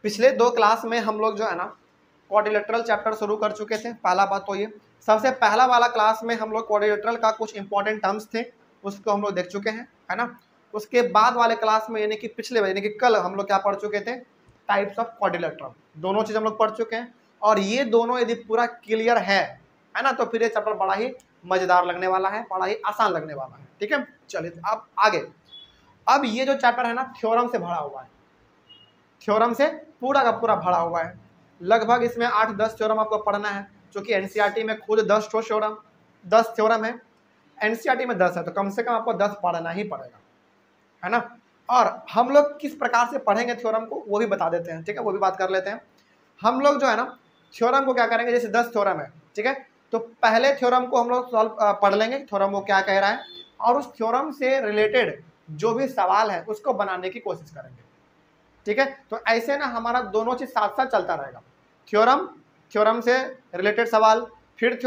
पिछले 2 क्लास में हम लोग जो है ना क्वाड्रिलेटरल चैप्टर शुरू कर चुके थे। पहला बात तो ये, सबसे पहला वाला क्लास में हम लोग क्वाड्रिलेटरल का कुछ इंपॉर्टेंट टर्म्स थे उसको हम लोग देख चुके हैं, है ना। उसके बाद वाले क्लास में यानी कि पिछले यानी कि कल हम लोग क्या पढ़ चुके थे, टाइप्स ऑफ क्वाड्रिलेटरल। दोनों चीज़ हम लोग पढ़ चुके हैं और ये दोनों यदि पूरा क्लियर है ना, तो फिर ये चैप्टर बड़ा ही मजेदार लगने वाला है, बड़ा ही आसान लगने वाला है। ठीक है, चलिए अब आगे। अब ये जो चैप्टर है ना थ्योरम से भरा हुआ है, थ्योरम से पूरा का पूरा भरा हुआ है। लगभग इसमें 8-10 थ्योरम आपको पढ़ना है, क्योंकि एनसीईआरटी में खुद 10 थ्योरम है। एनसीईआरटी में 10 है तो कम से कम आपको 10 पढ़ना ही पड़ेगा, है ना। और हम लोग किस प्रकार से पढ़ेंगे थ्योरम को वो भी बता देते हैं, ठीक है, वो भी बात कर लेते हैं। हम लोग जो है ना थ्योरम को क्या करेंगे, जैसे 10 थ्योरम है, ठीक है, तो पहले थ्योरम को हम लोग सॉल्व पढ़ लेंगे, थ्योरम वो क्या कह रहा है, और उस थ्योरम से रिलेटेड जो भी सवाल है उसको बनाने की कोशिश करेंगे। ठीक है, तो ऐसे ना हमारा दोनों चीज साथ साथ चलता रहेगा, थ्योरम से रिलेटेड सवाल, फिर से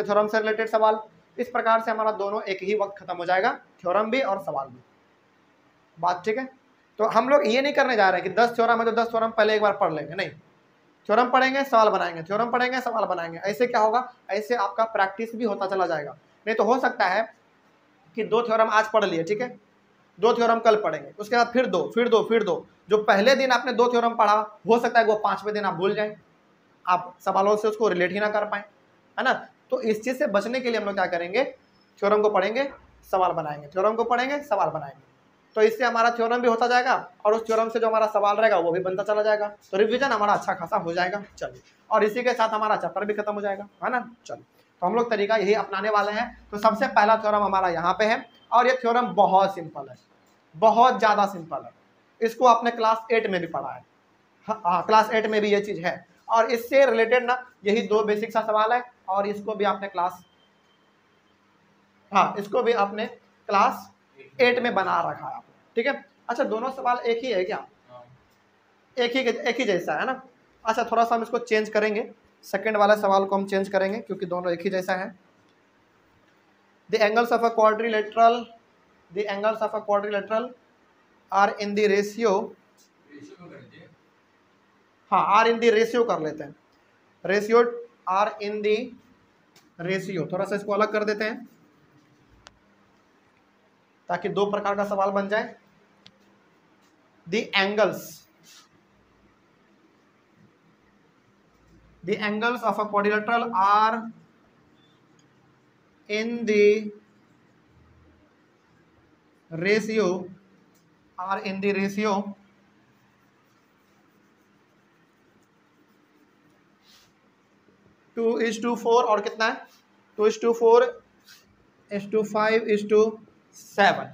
थ्योरम से रिलेटेड सवाल। इस प्रकार से हमारा दोनों एक ही वक्त खत्म हो जाएगा, थ्योरम भी और सवाल भी। बात ठीक है। तो हम लोग ये नहीं करने जा रहे हैं कि 10 थ्योरम है तो 10 थ्योरम पहले एक बार पढ़ लेंगे, नहीं, थ्योरम पढ़ेंगे सवाल बनाएंगे, थ्योरम पढ़ेंगे सवाल बनाएंगे। ऐसे क्या होगा, ऐसे आपका प्रैक्टिस भी होता चला जाएगा। नहीं तो हो सकता है कि 2 थ्योरम आज पढ़ लिए, ठीक है, 2 थ्योरम कल पढ़ेंगे, उसके बाद फिर दो। जो पहले दिन आपने 2 थ्योरम पढ़ा, हो सकता है वो 5वें दिन आप भूल जाएं, आप सवालों से उसको रिलेट ही ना कर पाए, है ना। तो इस चीज़ से बचने के लिए हम लोग क्या करेंगे, थ्योरम को पढ़ेंगे सवाल बनाएंगे, थ्योरम को पढ़ेंगे सवाल बनाएंगे। तो इससे हमारा थ्योरम भी होता जाएगा और उस थ्योरम से जो हमारा सवाल रहेगा वो भी बनता चला जाएगा, तो रिवीजन हमारा अच्छा खासा हो जाएगा। चलिए, और इसी के साथ हमारा चैप्टर भी खत्म हो जाएगा, है ना। चलिए, तो हम लोग तरीका यही अपनाने वाले हैं। तो सबसे पहला थ्योरम हमारा यहाँ पे है और ये थ्योरम बहुत सिंपल है, बहुत ज़्यादा सिंपल है। इसको आपने क्लास 8 में भी पढ़ा है, हाँ क्लास 8 में भी ये चीज़ है। और इससे रिलेटेड ना यही 2 बेसिक सा सवाल है और इसको भी आपने इसको भी आपने क्लास 8 में बना रखा है आपने, ठीक है। अच्छा, दोनों सवाल एक ही है क्या? एक ही जैसा है ना। अच्छा, थोड़ा सा हम इसको चेंज करेंगे, सेकंड वाला सवाल को हम चेंज करेंगे क्योंकि दोनों एक ही जैसा है। The angles of a quadrilateral are in the ratio, हाँ आर इन द रेशियो कर लेते हैं, ratio are in the ratio. थोड़ा सा इसको अलग कर देते हैं ताकि 2 प्रकार का सवाल बन जाए। The angles of a quadrilateral are in the ratio 2:4 और कितना है 2:4:5:7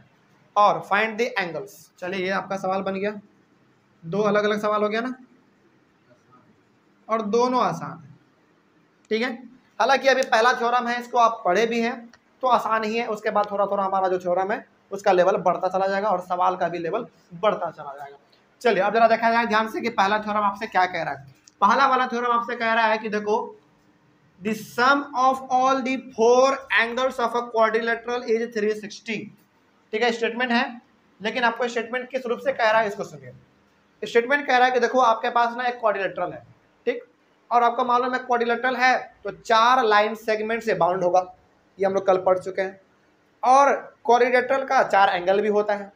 और फाइंड द एंगल्स। चलिए, ये आपका सवाल बन गया, 2 अलग अलग सवाल हो गया ना, और दोनों आसान है, ठीक है। हालांकि अभी पहला थ्योरम है, इसको आप पढ़े भी हैं तो आसान ही है, उसके बाद थोड़ा थोड़ा हमारा जो थ्योरम है उसका लेवल बढ़ता चला जाएगा और सवाल का भी लेवल बढ़ता चला जाएगा। चलिए, अब जरा देखा जाए ध्यान से कि पहला थ्योरम आपसे क्या कह रहा है। पहला वाला थ्योरम आपसे कह रहा है कि देखो, the sum of all the 4 angles of a quadrilateral is 360। ठीक है, स्टेटमेंट है, लेकिन आपको स्टेटमेंट किस रूप से कह रहा है इसको सुनिए। स्टेटमेंट कह रहा है कि देखो आपके पास ना एक क्वाड्रिलेटरल है, ठीक, और आपको मालूम है क्वाड्रिलेटरल है तो 4 लाइन सेगमेंट से बाउंड होगा, ये हम लोग कल पढ़ चुके हैं, और क्वाड्रिलेटरल का 4 एंगल भी होता है।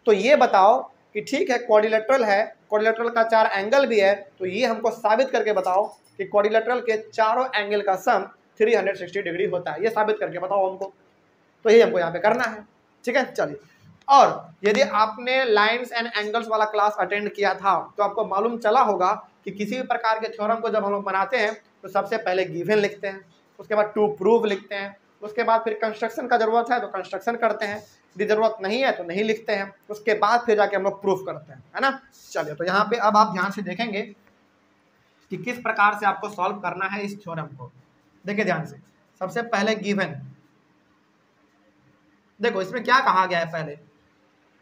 तो ये बताओ कि ठीक है क्वाड्रिलेटरल है, क्वाड्रिलेटरल का 4 एंगल भी है, तो ये हमको साबित करके बताओ कि क्वाड्रिलेटरल के चारों एंगल का सम 360 डिग्री होता है, ये साबित करके बताओ हमको। तो ये हमको यहाँ पे करना है, ठीक है। चलिए, और यदि आपने लाइंस एंड एंगल्स वाला क्लास अटेंड किया था तो आपको मालूम चला होगा कि किसी भी प्रकार के थ्योरम को जब हम लोग बनाते हैं तो सबसे पहले गिवन लिखते हैं, उसके बाद टू प्रूव लिखते हैं, उसके बाद फिर कंस्ट्रक्शन का जरूरत है तो कंस्ट्रक्शन करते हैं, यदि जरूरत नहीं है तो नहीं लिखते हैं, उसके बाद फिर जाके हम लोग प्रूफ करते हैं, है ना। चलिए, तो यहाँ पे अब आप ध्यान से देखेंगे कि किस प्रकार से आपको सॉल्व करना है इस थ्योरम को। देखिए ध्यान से, सबसे पहले गिवन, देखो इसमें क्या कहा गया है, पहले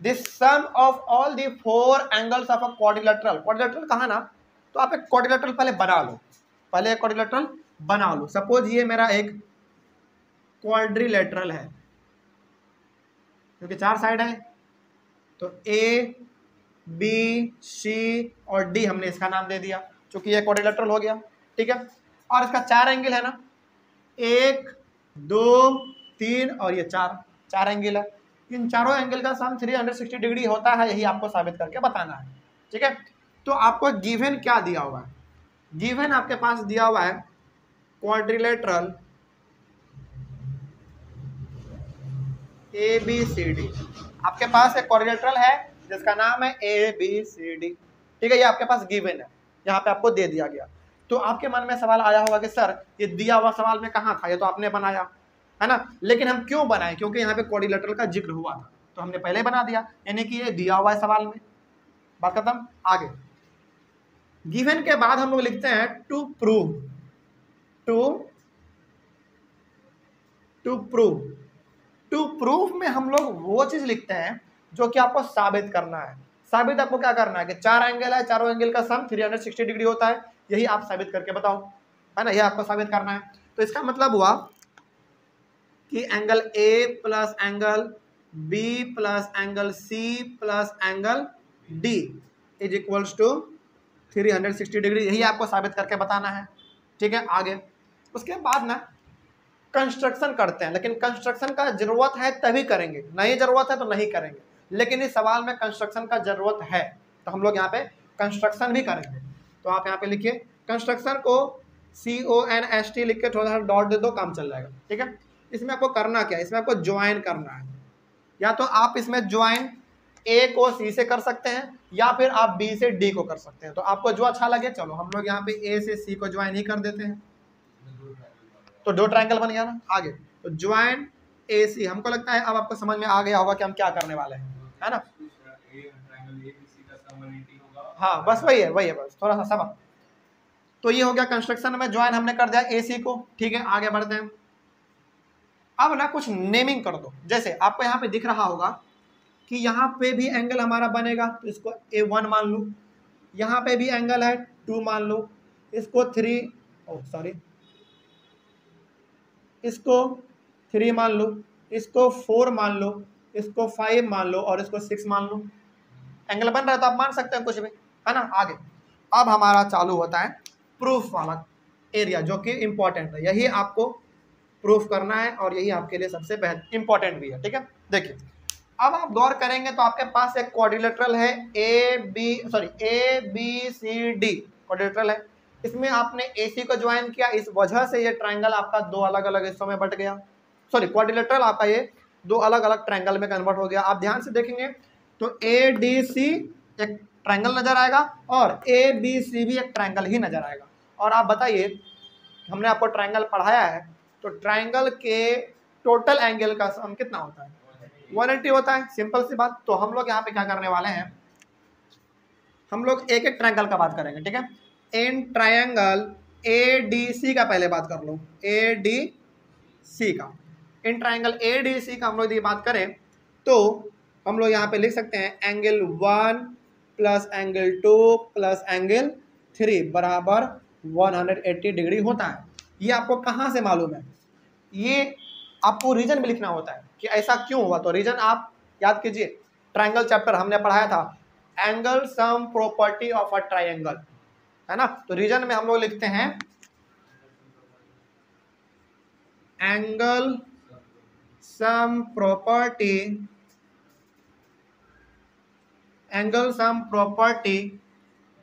the sum of all the 4 angles of a quadrilateral. Quadrilateral कहा ना, तो आप एक क्वाड्रिलेटरल पहले बना लो, पहले एक क्वाड्रिलेटरल बना लो। सपोज ये मेरा एक क्वाड्रिलेटरल है, क्योंकि 4 साइड है, तो A बी, सी और डी हमने इसका नाम दे दिया, क्योंकि ये क्वाड्रिलेटरल हो गया, ठीक है। और इसका 4 एंगल है ना, 1 2 3 और ये 4 एंगल है। इन चारों एंगल का सम 360 डिग्री होता है, यही आपको साबित करके बताना है, ठीक है। तो आपको गिवन क्या दिया हुआ है? गिवन आपके पास दिया हुआ है क्वाड्रिलेटरल ABCD। आपके पास एक क्वाड्रिलेटरल है जिसका नाम है ABCD, ठीक है। ये आपके पास गिवन है, यहाँ पे आपको दे दिया गया। तो आपके मन में सवाल आया होगा कि सर ये दिया हुआ सवाल में कहाँ था, ये तो आपने बनाया है ना। लेकिन हम क्यों बनाए? क्योंकि यहाँ पे क्वाड्रिलेटरल का जिक्र हुआ था, तो हमने पहले बना दिया, यानी कि ये दिया हुआ है सवाल में। बात खत्म। आगे गिवन के बाद हम लोग लिखते हैं टू प्रूव। टू प्रूफ में हम लोग वो चीज लिखते हैं जो कि आपको साबित करना है। साबित आपको क्या करना है कि 4 एंगल है, चारों एंगल का सम 360 डिग्री होता है, यही आप साबित करके बताओ, है ना। यही आपको साबित करना है। तो इसका मतलब हुआ कि angle A plus angle B plus angle C plus angle D is equals to 360 degree, यही आपको साबित करके बताना है, ठीक है। आगे उसके बाद ना कंस्ट्रक्शन करते हैं, लेकिन कंस्ट्रक्शन का जरूरत है तभी करेंगे, नहीं जरूरत है तो नहीं करेंगे। लेकिन इस सवाल में कंस्ट्रक्शन का जरूरत है, तो हम लोग यहाँ पे कंस्ट्रक्शन भी करेंगे। तो आप यहाँ पे लिखिए कंस्ट्रक्शन को CONST लिख के थोड़ा सा डॉट दे दो, काम चल जाएगा, ठीक है। इसमें आपको करना क्या है? इसमें आपको ज्वाइन करना है। या तो आप इसमें ज्वाइन A को C से कर सकते हैं, या फिर आप B से D को कर सकते हैं। तो आपको जो अच्छा लगे, चलो हम लोग यहाँ पे A से C को ज्वाइन ही कर देते हैं, तो 2 ट्रायंगल बन गया ना। आगे तो ज्वाइन AC, हमको लगता है अब आपको समझ में आ गया होगा कि हम क्या करने वाले हैं, है ना। हाँ बस वही है बस थोड़ा सा सब। तो ये हो गया कंस्ट्रक्शन में ज्वाइन हमने कर दिया AC को, ठीक है। आगे बढ़ते हैं। अब ना कुछ नेमिंग कर दो। जैसे आपको यहाँ पे दिख रहा होगा कि यहाँ पे भी एंगल हमारा बनेगा, तो इसको A1 मान लो। यहाँ पे भी एंगल है 2 मान लो, इसको 3 मान लो, इसको 4 मान लो, इसको 5 मान लो और इसको 6 मान लो। एंगल बन रहा है तो आप मान सकते हैं कुछ भी, है ना। आगे अब हमारा चालू होता है प्रूफ वाला एरिया, जो कि इंपॉर्टेंट है। यही आपको प्रूफ करना है और यही आपके लिए सबसे इंपॉर्टेंट भी है, ठीक है। देखिए अब आप गौर करेंगे तो आपके पास एक क्वाड्रिलेटरल है ABCD क्वाड्रिलेटरल है। इसमें आपने AC को ज्वाइन किया, इस वजह से ये ट्रायंगल आपका 2 अलग अलग हिस्सों में बट गया। सॉरी, क्वाड्रिलेटरल आपका ये 2 अलग अलग ट्रायंगल में कन्वर्ट हो गया। आप ध्यान से देखेंगे तो ADC एक ट्रायंगल नजर आएगा और ABC भी एक ट्रायंगल ही नजर आएगा। और आप बताइए, हमने आपको ट्रायंगल पढ़ाया है, तो ट्रायंगल के टोटल एंगल का सम कितना होता है? 180 होता है, सिंपल सी बात। तो हम लोग यहाँ पे क्या करने वाले हैं, हम लोग एक एक ट्रायंगल का बात करेंगे, ठीक है। इन ट्रायंगल ADC का पहले बात कर लो, ADC का। इन ट्रायंगल ADC का हम लोग यदि बात करें तो हम लोग यहाँ पे लिख सकते हैं angle 1 plus angle 2 plus angle 3 बराबर 180 डिग्री होता है। ये आपको कहाँ से मालूम है? ये आपको रीजन भी लिखना होता है कि ऐसा क्यों हुआ। तो रीजन आप याद कीजिए, ट्रायंगल चैप्टर हमने पढ़ाया था, angle sum property of a triangle, है ना। तो रीजन में हम लोग लिखते हैं angle sum property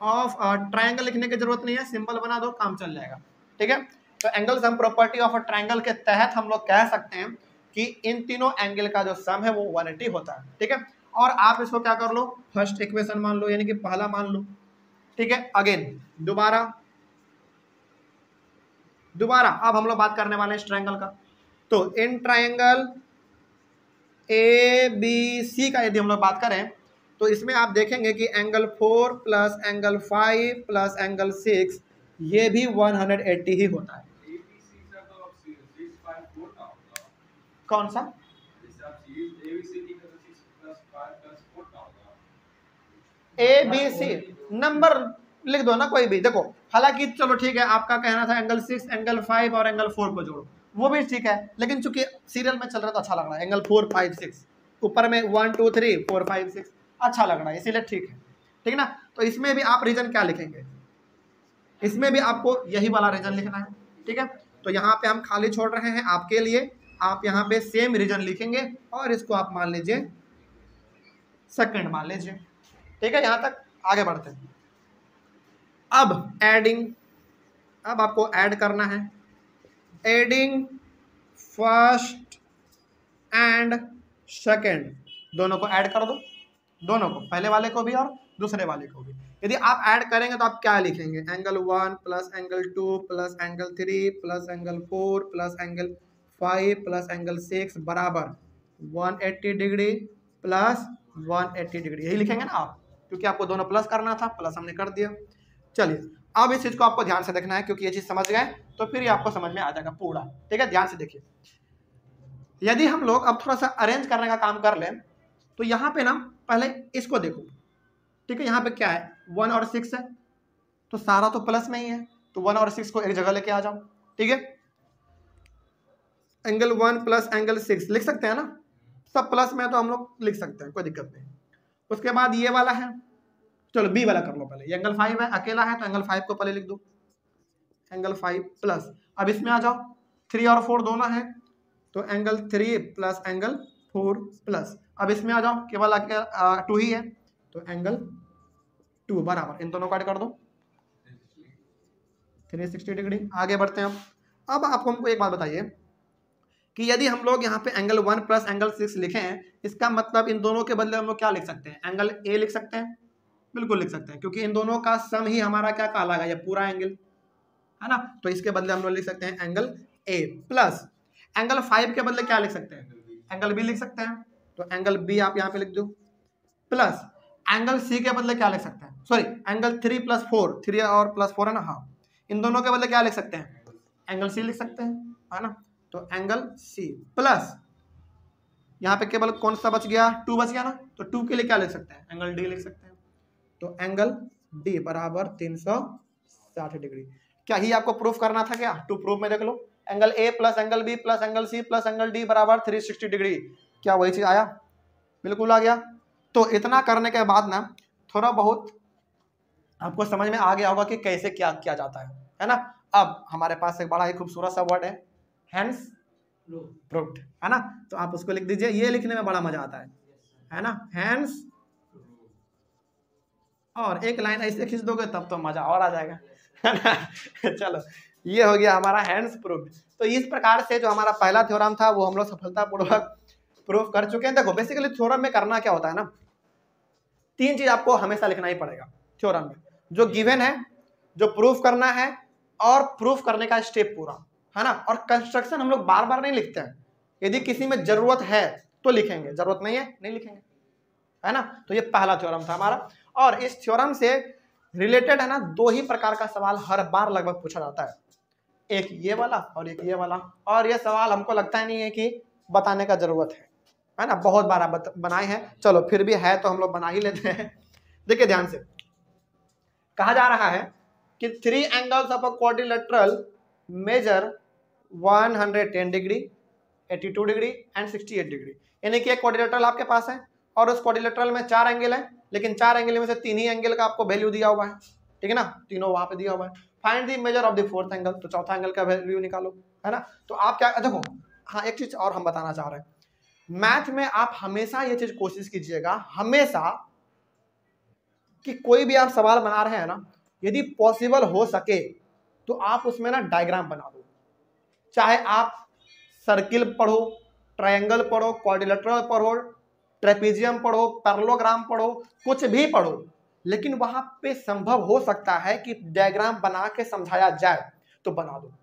of a triangle. लिखने की जरूरत नहीं है, सिंपल बना दो, काम चल जाएगा, ठीक है। तो angle sum property of a triangle के तहत हम लोग कह सकते हैं कि इन तीनों एंगल का जो सम है वो 180 होता है, ठीक है। और आप इसको क्या कर लो, फर्स्ट इक्वेशन मान लो, यानी कि पहला मान लो, ठीक है। अगेन दोबारा अब हम लोग बात करने वाले हैं इस ट्रायंगल का। तो इन ट्रायंगल ABC का यदि हम लोग बात करें तो इसमें आप देखेंगे कि angle 4 plus angle 5 plus angle 6 ये भी 180 ही होता है। कौन सा? ABC नंबर लिख दो ना कोई भी। देखो हालांकि चलो ठीक है, आपका कहना था एंगल 6 एंगल 5 और एंगल 4 को जोड़ो, वो भी ठीक है, लेकिन चूंकि सीरियल में चल रहा है तो अच्छा लग रहा है। एंगल 4 5 6 ऊपर में 1 2 3 4 5 6 अच्छा लग रहा है, इसीलिए ठीक है। ठीक है ना। तो इसमें भी आप रीजन क्या लिखेंगे, इसमें भी आपको यही वाला रीजन लिखना है, ठीक है। तो यहाँ पे हम खाली छोड़ रहे हैं आपके लिए, आप यहाँ पे सेम रीजन लिखेंगे और इसको आप मान लीजिए सेकंड मान लीजिए, ठीक है। यहाँ तक आगे बढ़ते हैं। अब एडिंग, अब आपको ऐड करना है, एडिंग फर्स्ट एंड सेकंड, दोनों को ऐड कर दो, दोनों को, पहले वाले को भी और दूसरे वाले को भी। यदि आप ऐड करेंगे तो आप क्या लिखेंगे, angle 1 plus angle 2 plus angle 3 plus angle 4 plus angle 5 plus angle 6 बराबर 180 डिग्री प्लस 180 डिग्री, यही लिखेंगे ना आप, क्योंकि आपको दोनों प्लस करना था, प्लस हमने कर दिया। चलिए अब इस चीज को आपको ध्यान से देखना है, क्योंकि ये चीज समझ गए तो फिर ये आपको समझ में आ जाएगा पूरा, ठीक है। ध्यान से देखिए, यदि हम लोग अब थोड़ा सा अरेंज करने का काम कर लें तो यहाँ पे ना पहले इसको देखो, ठीक है। यहाँ पे क्या है, 1 और 6 है, तो सारा तो प्लस में ही है, तो 1 और 6 को एक जगह लेके आ जाओ, ठीक है। एंगल 1 प्लस एंगल 6 लिख सकते हैं ना, सब प्लस में तो हम लोग लिख सकते हैं, कोई दिक्कत नहीं। उसके बाद ये वाला है, चलो बी वाला कर लो पहले, ये एंगल 5 है, अकेला है तो एंगल 5 को पहले लिख दो, एंगल 5 प्लस, अब इसमें आ जाओ 3 और 4 दोनों है, तो एंगल 3 प्लस एंगल 4 प्लस, अब इसमें आ जाओ केवल 2 ही है, तो एंगल 2 बराबर, इन दोनों को ऐड कर दो 360 डिग्री। आगे बढ़ते हैं। अब आपको हमको एक बात बताइए कि यदि हम लोग यहाँ पे एंगल 1 प्लस एंगल 6 लिखे हैं, इसका मतलब इन दोनों के बदले हम लोग क्या लिख सकते हैं, एंगल ए लिख सकते हैं, बिल्कुल लिख सकते हैं, क्योंकि इन दोनों का सम ही हमारा क्या कहलाएगा, ये पूरा एंगल है ना। तो इसके बदले हम लोग लिख सकते हैं एंगल ए प्लस एंगल 5 के बदले क्या लिख सकते हैं, एंगल बी लिख सकते हैं, तो एंगल बी आप यहाँ पे लिख दो, प्लस एंगल सी के बदले क्या लिख सकते हैं, सॉरी एंगल 3 प्लस 4, 3 और प्लस 4 है ना, हाँ, इन दोनों के बदले क्या लिख सकते हैं, एंगल सी लिख सकते हैं, है ना। तो एंगल सी प्लस यहाँ पे केवल कौन सा बच गया, 2 बच गया ना, तो 2 के लिए क्या लिख सकते हैं, एंगल डी लिख सकते हैं, तो एंगल डी बराबर 360 डिग्री। क्या ही आपको प्रूफ करना था क्या, टू प्रूफ में देख लो, angle A plus angle B plus angle C plus angle D बराबर 360 डिग्री, क्या वही चीज आया, बिल्कुल आ गया। तो इतना करने के बाद ना थोड़ा बहुत आपको समझ में आ गया होगा कि कैसे क्या किया जाता है ना। अब हमारे पास एक बड़ा ही खूबसूरत सा वर्ड है, हैंड्स प्रूव्ड, है ना, तो आप उसको लिख दीजिए, ये लिखने में बड़ा मजा आता है ना, हैंड्स, और एक लाइन ऐसे खींच दोगे तब तो मजा और आ जाएगा, है ना। चलो ये हो गया हमारा हैंड्स प्रूव्ड। तो इस प्रकार से जो हमारा पहला थ्योरम था वो हम लोग सफलतापूर्वक प्रूफ कर चुके हैं। देखो बेसिकली थ्योरम में करना क्या होता है ना, 3 चीज आपको हमेशा लिखना ही पड़ेगा थ्योरम में, जो गिवन है, जो प्रूफ करना है, और प्रूफ करने का स्टेप पूरा, है ना। और कंस्ट्रक्शन हम लोग बार बार नहीं लिखते हैं, यदि किसी में जरूरत है तो लिखेंगे, जरूरत नहीं है नहीं लिखेंगे, है ना। तो ये पहला थ्योरम था हमारा, और इस थ्योरम से रिलेटेड है ना 2 ही प्रकार का सवाल हर बार लगभग पूछा जाता है, एक ये वाला और एक ये वाला, और ये सवाल हमको लगता ही नहीं है कि बताने का जरूरत है ना, बहुत बार बनाए हैं, चलो फिर भी है तो हम लोग बना ही लेते हैं। देखिए ध्यान से, कहा जा रहा है कि 3 angles of a quadrilateral measure 110 degree, 82 degree and 68 degree, यानी कि एक क्वाड्रिलेटरल आपके पास है और उस क्वाड्रिलेटरल में 4 एंगल है, लेकिन 4 एंगल में से 3 ही एंगल का आपको वैल्यू दिया हुआ है, ठीक है ना, तीनों वहां पे दिया हुआ है। Find the measure of the 4th angle, तो चौथा एंगल का वैल्यू निकालो, है ना। तो आप क्या देखो, हाँ एक चीज और हम बताना चाह रहे हैं, मैथ में आप हमेशा ये चीज कोशिश कीजिएगा हमेशा कि कोई भी आप सवाल बना रहे हैं ना, यदि पॉसिबल हो सके तो आप उसमें ना डायग्राम बना दो, चाहे आप सर्किल पढ़ो, ट्रायंगल पढ़ो, क्वाड्रिलेटरल पढ़ो, ट्रेपेजियम पढ़ो, पैरेललोग्राम पढ़ो, कुछ भी पढ़ो, लेकिन वहां पे संभव हो सकता है कि डायग्राम बना के समझाया जाए तो बना दो।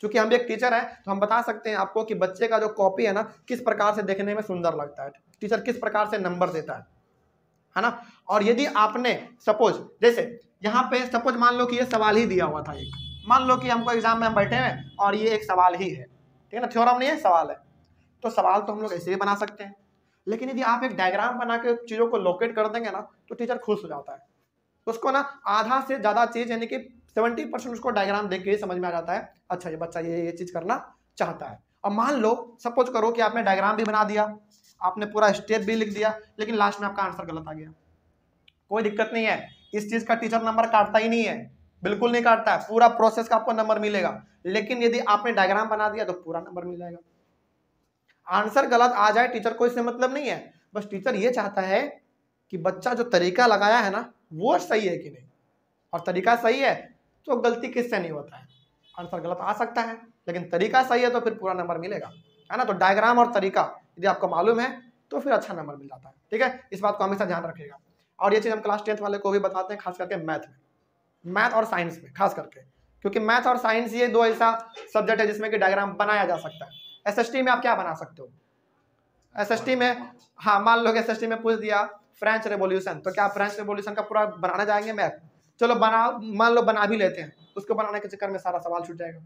क्योंकि हम एक टीचर हैं तो हम बता सकते हैं आपको कि बच्चे का जो कॉपी है ना किस प्रकार से देखने में सुंदर लगता है, टीचर किस प्रकार से नंबर देता है ना। और यदि आपने सपोज जैसे यहाँ पे सपोज मान लो कि ये सवाल ही दिया हुआ था, एक मान लो कि हमको एग्जाम में हम बैठे हैं और ये एक सवाल ही है, ठीक है ना, थ्योरम नहीं है सवाल है, तो सवाल तो हम लोग ऐसे भी बना सकते हैं, लेकिन यदि आप एक डायग्राम बना के चीजों को लोकेट कर देंगे ना तो टीचर खुश हो जाता है, उसको ना आधा से ज्यादा चीज यानी कि 70% उसको डायग्राम देख के ही समझ में आ जाता है, अच्छा ये बच्चा ये चीज करना चाहता है। अब मान लो सपोज करो कि आपने डायग्राम भी बना दिया, आपने पूरा स्टेप भी लिख दिया, लेकिन लास्ट में आपका आंसर गलत आ गया, कोई दिक्कत नहीं है, इस चीज का टीचर नंबर काटता ही नहीं है, बिल्कुल नहीं काटता है, पूरा प्रोसेस का आपको नंबर मिलेगा। लेकिन यदि आपने डायग्राम बना दिया तो पूरा नंबर मिल जाएगा। आंसर गलत आ जाए टीचर को इससे मतलब नहीं है, बस टीचर ये चाहता है कि बच्चा जो तरीका लगाया है ना वो सही है कि नहीं, और तरीका सही है तो गलती किससे नहीं होता है। आंसर गलत आ सकता है लेकिन तरीका सही है तो फिर पूरा नंबर मिलेगा, है ना। तो डायग्राम और तरीका यदि आपको मालूम है तो फिर अच्छा नंबर मिल जाता है, ठीक है। इस बात को हमेशा ध्यान रखिएगा। और ये चीज़ हम क्लास 10th वाले को भी बताते हैं, खास करके मैथ और साइंस में खास करके, क्योंकि मैथ और साइंस ये दो ऐसा सब्जेक्ट है जिसमें कि डायग्राम बनाया जा सकता है। एसएसटी में आप क्या बना सकते हो, एसएसटी में, हाँ मान लो एसएसटी में पूछ दिया फ्रेंच रेवोल्यूशन, तो क्या आप फ्रेंच रेवोल्यूशन का पूरा बनाने जाएंगे मैथ? चलो बना, मान लो बना भी लेते हैं, उसको बनाने के चक्कर में सारा सवाल छूट जाएगा,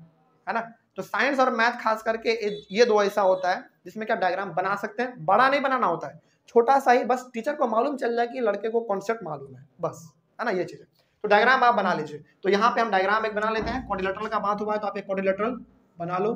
है ना। तो साइंस और मैथ खास करके ये दो ऐसा होता है जिसमें क्या डायग्राम बना सकते हैं, बड़ा नहीं बनाना होता है, छोटा सा ही, बस टीचर को मालूम चल जाए कि लड़के को कॉन्सेप्ट मालूम है, बस, है ना, ये चीज है। तो डायग्राम आप बना लीजिए। तो यहाँ पे हम डायग्राम एक बना लेते हैं, क्वाड्रिलेटरल का बात हुआ है तो आप एक क्वाड्रिलेटरल बना लो।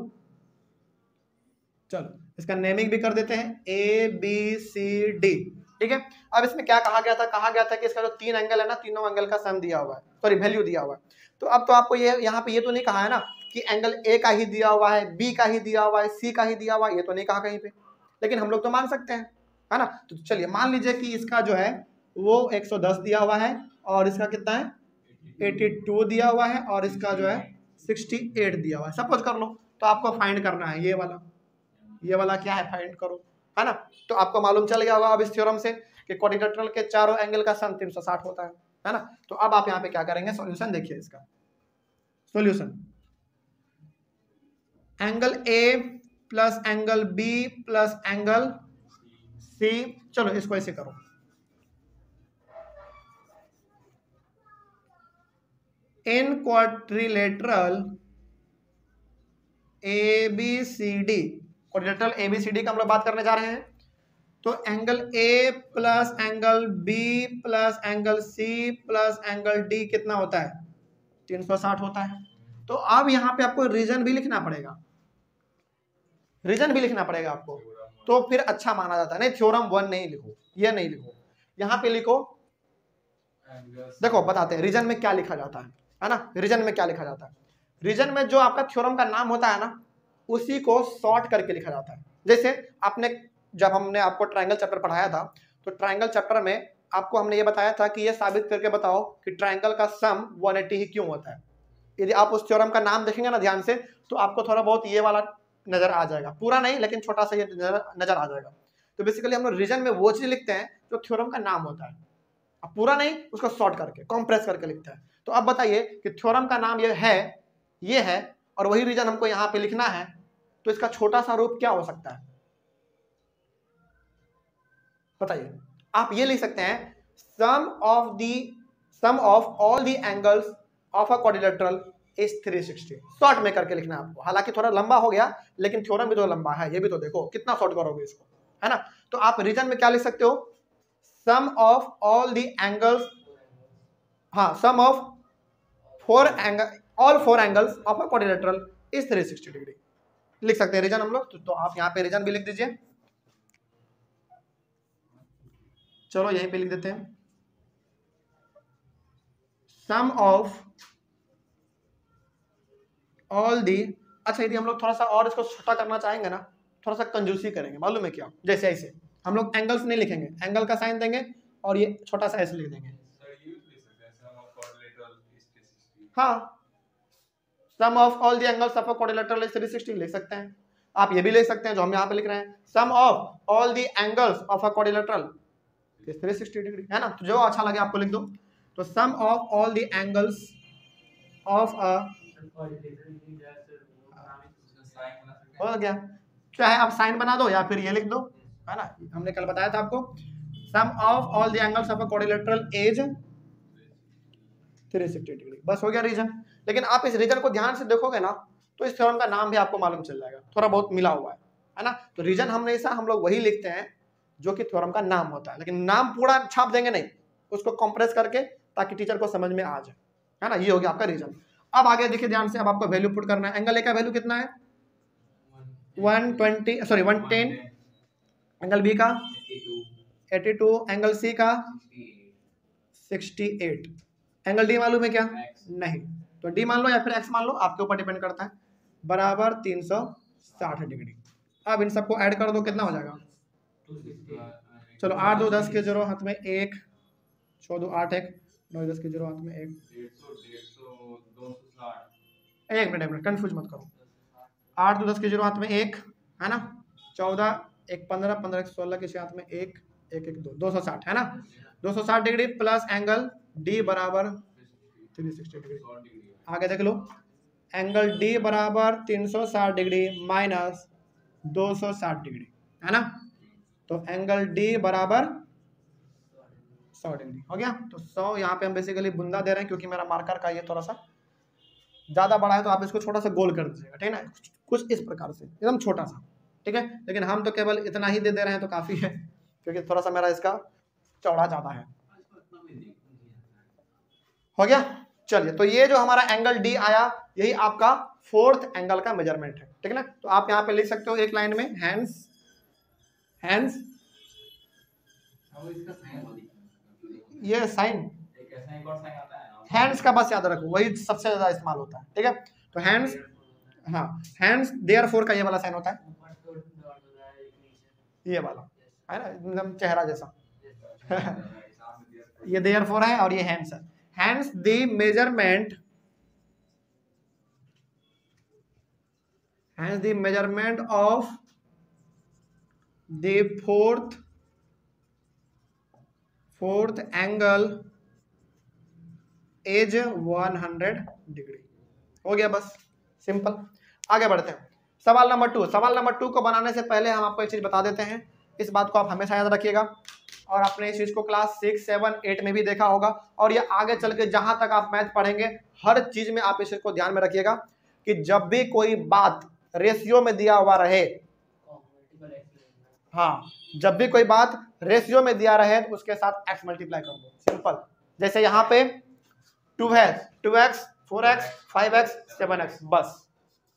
चलो इसका नेमिंग भी कर देते हैं ABCD, ठीक है। अब इसमें क्या कहा गया था कि इसका जो 3 एंगल है ना, तीनों एंगल का सम दिया हुआ है, सॉरी वैल्यू दिया हुआ है। तो अब तो आपको ये यहाँ पे ये तो नहीं कहा है ना कि एंगल A का ही दिया हुआ है, B का ही दिया हुआ है, C का ही दिया हुआ है, ये तो नहीं कहा कहीं पे, लेकिन हम लोग तो मान सकते हैं, है ना। तो चलिए मान लीजिए कि इसका जो है वो 110 दिया हुआ है और इसका कितना है 82 दिया हुआ है और इसका जो है 68 दिया हुआ है, सपोज कर लो। तो आपको फाइंड करना है ये वाला क्या है, फाइंड करो, है ना। तो आपको मालूम चल गया होगा अब इस थ्योरम से कि क्वाड्रिलेटरल के चारों एंगल का सम 360 होता है ना। तो अब आप यहाँ पे क्या करेंगे, सॉल्यूशन देखिए इसका। Solution, angle A plus angle B plus angle C, चलो इसको ऐसे करो, इन क्वाड्रिलेटरल ABCD, क्वाड्रिलेटरल ABCD का हम लोग बात करने जा रहे हैं। तो angle A plus angle B plus angle C plus angle D कितना होता है, 360 होता है। तो अब यहाँ पे आपको रीजन भी लिखना पड़ेगा, आपको, तो फिर अच्छा माना जाता है। नहीं थ्योरम 1 नहीं लिखो, ये नहीं लिखो, यहाँ पे लिखो, देखो बताते हैं रीजन में क्या लिखा जाता है ना। रीजन में क्या लिखा जाता है, रीजन में जो आपका थ्योरम का नाम होता है ना उसी को शॉर्ट करके लिखा जाता है। जैसे आपने, जब हमने आपको ट्रायंगल चैप्टर पढ़ाया था तो ट्रायंगल चैप्टर में आपको हमने ये बताया था कि ये साबित करके बताओ कि ट्रायंगल का सम 180 ही क्यों होता है। यदि आप उस थ्योरम का नाम देखेंगे ना ध्यान से तो आपको थोड़ा बहुत ये वाला नजर आ जाएगा, पूरा नहीं लेकिन छोटा सा ये नजर आ जाएगा। तो बेसिकली हम लोग रीजन में वो चीज लिखते हैं जो थ्योरम का नाम होता है, अब पूरा नहीं उसको शॉर्ट करके कॉम्प्रेस करके लिखते हैं। तो अब बताइए कि थ्योरम का नाम ये है और वही रीजन हमको यहाँ पे लिखना है, तो इसका छोटा सा रूप क्या हो सकता है बताइए। आप ये लिख सकते हैं sum of all the angles of a quadrilateral is 360, short में करके लिखना है आपको। हालांकि थोड़ा लंबा हो गया लेकिन थ्योरम भी तो लंबा है, ये भी तो देखो कितना शॉर्ट करोगे इसको, है ना। तो आप रीजन में क्या लिख सकते हो, sum of all the angles, हाँ sum of all 4 angles of a quadrilateral is 360 degree लिख सकते हैं रीजन हम लोग। तो आप यहाँ पे रीजन भी लिख दीजिए, चलो यहीं पे लिख देते हैं सम ऑफ ऑल दी। अच्छा यदि हम लोग थोड़ा सा और इसको छोटा करना चाहेंगे ना, थोड़ा सा कंजूसी करेंगे, मालूम है क्या, जैसे ऐसे हम लोग एंगल्स नहीं लिखेंगे, एंगल का साइन देंगे और ये छोटा सा ऐसे लिख देंगे, हाँ sum of all the angles of a quadrilateral is 360 लिख सकते हैं। आप ये भी लिख सकते हैं जो हम यहाँ पे लिख रहे हैं, sum of all the angles of a quadrilateral is 360 degree, है ना। तो जो अच्छा लगे आपको लिख दो। तो sum of all the angles of a, हो गया, चाहे आप साइन बना दो या फिर ये लिख दो, है ना। हमने कल बताया था आपको sum of all the angles of a quadrilateral is 360 degree, बस हो गया रीजन। लेकिन आप इस रीजन को ध्यान से देखोगे ना तो इस थ्योरम का नाम भी आपको मालूम चल जाएगा, थोड़ा बहुत मिला हुआ है ना। तो रीजन हमेशा हम लोग वही लिखते हैं जो कि थ्योरम का नाम होता है, लेकिन नाम पूरा छाप देंगे नहीं, उसको कंप्रेस करके ताकि टीचर को समझ में आ जाए, है ना। ये हो गया आपका रीजन। अब आगे देखिए ध्यान से, अब आपको वैल्यू पुट करना है। एंगल ए का वैल्यू कितना है 110, एंगल बी का 82, एंगल सी का 68। एंगल डी मालूम है क्या? नहीं, तो डी मान लो या फिर एक्स मान लो, आपके ऊपर डिपेंड करता है, बराबर 360 डिग्री। अब इन सबको ऐड कर दो, कितना हो जाएगा? चलो 8 2 10 के 0 हाथ में 1, 6 2 8 1 9 10 के 0 हाथ में 1, 1 मिनट कंफ्यूज मत करो। 8 2 10 के 0 हाथ में 1 है ना, 14 1 15 15 1 16 के 6 हाथ में 1 1 1 2 260 है ना, 260 डिग्री प्लस एंगल डी बराबर 360 डिग्री। आगे देख लो, एंगल डी बराबर 360 डिग्री माइनस 260 डिग्री है ना, तो एंगल डी बराबर 100 डिग्री हो गया। तो 100 यहाँ पे हम बेसिकली बुंदा दे रहे हैं, क्योंकि मेरा मार्कर का ये थोड़ा सा ज्यादा बड़ा है, तो आप इसको छोटा सा गोल कर दीजिएगा, ठीक है ना, कुछ इस प्रकार से एकदम छोटा सा, ठीक है। लेकिन हम तो केवल इतना ही दे रहे हैं तो काफी है, क्योंकि थोड़ा सा मेरा इसका चौड़ा ज्यादा है। हो गया, चलिए, तो ये जो हमारा एंगल डी आया, यही आपका फोर्थ एंगल का मेजरमेंट है, ठीक है ना। तो आप यहाँ पे लिख सकते हो एक लाइन में, हैंड्स ये साइन, हैंड्स का बस याद रखो, वही सबसे ज्यादा इस्तेमाल होता है, ठीक है। तो हैंड्स, हाँ हैंड्स देयरफॉर का ये वाला साइन होता है, ये वाला है ना, एकदम चेहरा जैसा ये देयरफॉर है और ये हैंड्स है। Hence the measurement of the fourth angle as 100 degree. हो गया, बस सिंपल। आगे बढ़ते हैं, सवाल नंबर 2। सवाल नंबर 2 को बनाने से पहले हम आपको एक चीज बता देते हैं, इस बात को आप हमेशा याद रखिएगा, और आपने इस चीज को क्लास 6 7 8 में भी देखा होगा, और ये आगे चल के जहां तक आप मैथ पढ़ेंगे हर चीज में आप इस चीज को ध्यान में रखिएगा कि जब भी कोई बात रेशियो में दिया हुआ रहे, हाँ जब भी कोई बात रेशियो में दिया रहे तो उसके साथ x मल्टीप्लाई कर दो, सिंपल। जैसे यहाँ पे 2 है, 2x 4x 5x 7x, बस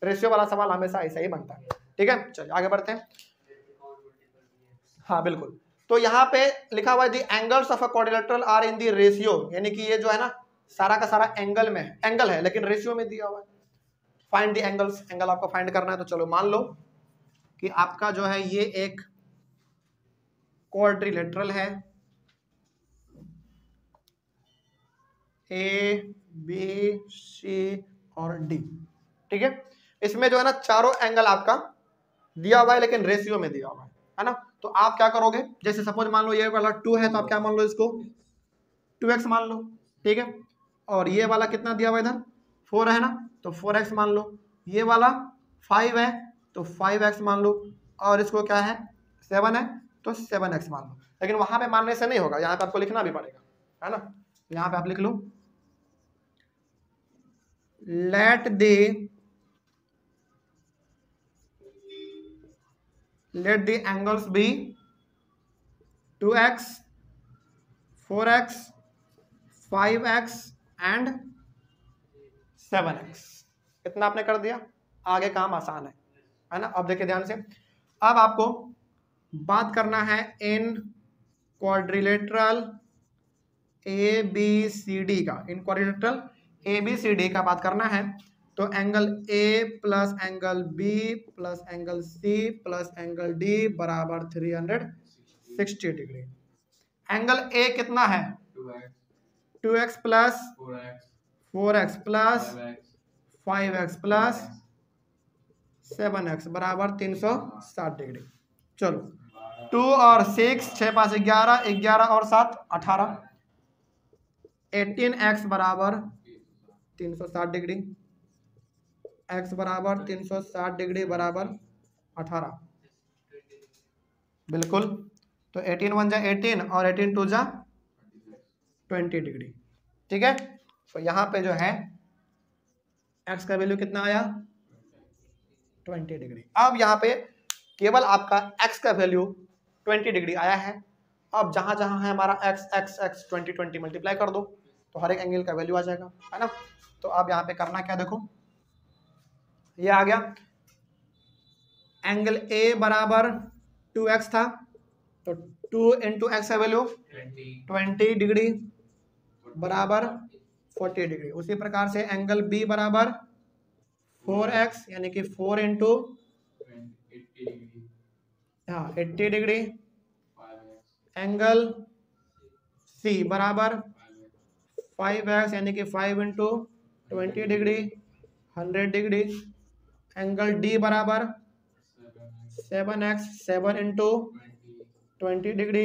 रेशियो वाला सवाल हमेशा ऐसा ही बनता है, ठीक है। चलिए आगे बढ़ते हैं। हाँ बिल्कुल, तो यहाँ पे लिखा हुआ है the angles of a quadrilateral are in the ratio, यानी कि ये जो है ना सारा का सारा एंगल में है, एंगल है लेकिन रेशियो में दिया हुआ है। फाइंड दी एंगल्स, एंगल आपको फाइंड करना है। तो चलो मान लो कि आपका जो है ये एक क्वाड्रिलेटरल है, ए बी सी और डी, ठीक है। इसमें जो है ना चारों एंगल आपका दिया हुआ है लेकिन रेशियो में दिया हुआ है ना। तो आप क्या करोगे, जैसे सपोज मान लो ये वाला 2 है, तो आप क्या मान लो इसको 2x मान लो, ठीक है। और ये वाला कितना दिया हुआ इधर 4 है ना, तो 4x मान लो। ये वाला 5 है तो 5x मान लो, और इसको क्या है 7 है तो 7x मान लो। लेकिन वहां पे मानने से नहीं होगा, यहाँ पे आपको लिखना भी पड़ेगा, है ना। यहाँ पे आप लिख लो, let the angles be 2x 4x 5x and 7x। इतना आपने कर दिया, आगे काम आसान है ना। अब देखिए ध्यान से, अब आपको बात करना है in quadrilateral A B C D का, in quadrilateral A B C D का बात करना है। तो angle A plus angle B plus angle C plus angle D बराबर 360 डिग्री। एंगल ए कितना है 2x plus 4x plus 5x plus 7x बराबर 360 डिग्री। चलो 2 और 6 6 5 11 11 और 7 18, 18x बराबर 360 डिग्री, x बराबर 360 डिग्री बराबर 18, बिल्कुल। तो 18 1 जा 18 और 18 2 जा 20 डिग्री, ठीक है। तो यहाँ पे जो है x का वैल्यू कितना आया 20 डिग्री। अब यहाँ पे केवल आपका x का वैल्यू 20 डिग्री आया है। अब जहां जहां है हमारा x x x 20 20 मल्टीप्लाई कर दो तो हर एक एंगल का वैल्यू आ जाएगा, है ना। तो अब यहाँ पे करना क्या, देखो ये आ गया, एंगल A बराबर 2x था तो 2 इंटू एक्स का वैल्यू 20 डिग्री बराबर 40 डिग्री। उसी प्रकार से एंगल बी बराबर 4x यानी कि 4 इंटू 80 डिग्री। एंगल सी बराबर 5x यानी कि 5 into 20 degree 100 degree. Angle D बराबर 7x 7 इंटू 20 डिग्री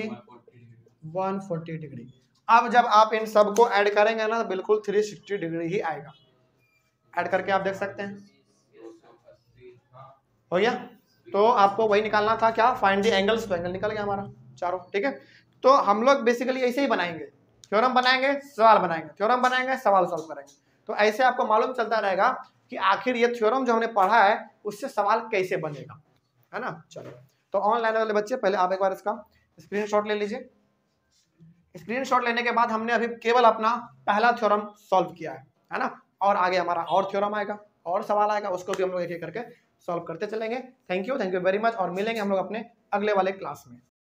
140 डिग्री। अब जब आप इन सब को ऐड करेंगे ना तो बिल्कुल 360 डिग्री ही आएगा। ऐड करके आप देख सकते हैं, हो गया। तो आपको वही निकालना था क्या, फाइंड द एंगल्स। तो एंगल निकल गया हमारा चारों, ठीक है। तो हम लोग बेसिकली ऐसे ही बनाएंगे, थ्योरम बनाएंगे, सवाल बनाएंगे, थ्योरम बनाएंगे, सवाल सॉल्व करेंगे। तो ऐसे आपको मालूम चलता रहेगा कि आखिर ये थ्योरम जो हमने पढ़ा है उससे सवाल कैसे बनेगा, है ना। चलो, तो ऑनलाइन वाले बच्चे पहले आप एक बार इसका स्क्रीनशॉट ले लीजिए। स्क्रीनशॉट लेने के बाद हमने अभी केवल अपना पहला थ्योरम सॉल्व किया है ना। और आगे हमारा और थ्योरम आएगा और सवाल आएगा, उसको भी हम लोग एक एक करके सॉल्व करते चलेंगे। थैंक यू वेरी मच, और मिलेंगे हम लोग अपने अगले वाले क्लास में।